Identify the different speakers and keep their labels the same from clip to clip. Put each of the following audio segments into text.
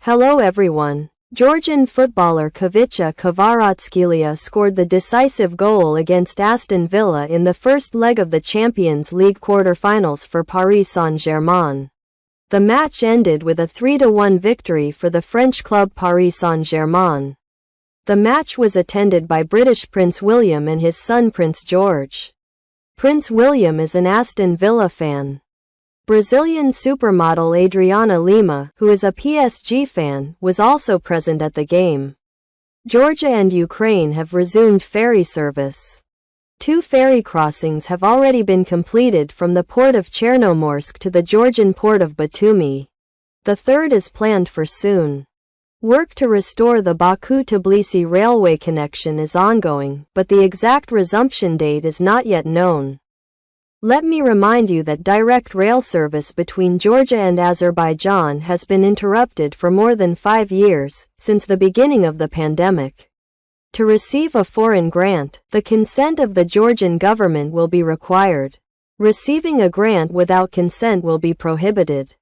Speaker 1: Hello everyone. Georgian footballer Khvicha Kvaratskhelia scored the decisive goal against Aston Villa in the first leg of the Champions League quarter-finals for Paris Saint-Germain. The match ended with a 3-1 victory for the French club Paris Saint-Germain. The match was attended by British Prince William and his son Prince George. Prince William is an Aston Villa fan. Brazilian supermodel Adriana Lima, who is a PSG fan, was also present at the game. Georgia and Ukraine have resumed ferry service. 2 ferry crossings have already been completed from the port of Chernomorsk to the Georgian port of Batumi. The third is planned for soon. Work to restore the Baku-Tbilisi railway connection is ongoing, but the exact resumption date is not yet known. Let me remind you that direct rail service between Georgia and Azerbaijan has been interrupted for more than 5 years, since the beginning of the pandemic. To receive a foreign grant, the consent of the Georgian government will be required. Receiving a grant without consent will be prohibited.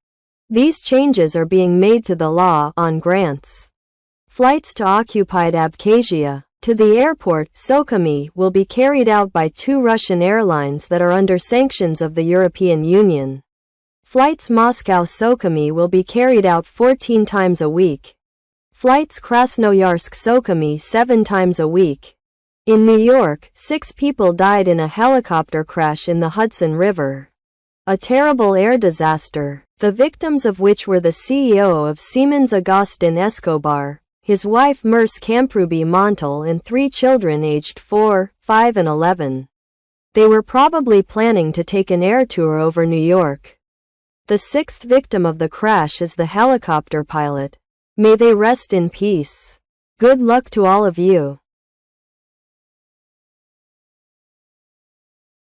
Speaker 1: These changes are being made to the law on grants. Flights to occupied Abkhazia, to the airport, Sukhumi, will be carried out by 2 Russian airlines that are under sanctions of the European Union. Flights Moscow-Sukhumi will be carried out 14 times a week. Flights Krasnoyarsk-Sukhumi 7 times a week. In New York, 6 people died in a helicopter crash in the Hudson River. A terrible air disaster, the victims of which were the CEO of Siemens Agustin Escobar, his wife Merce Camprubi Montal, and 3 children aged 4, 5 and 11. They were probably planning to take an air tour over New York. The 6th victim of the crash is the helicopter pilot. May they rest in peace. Good luck to all of you.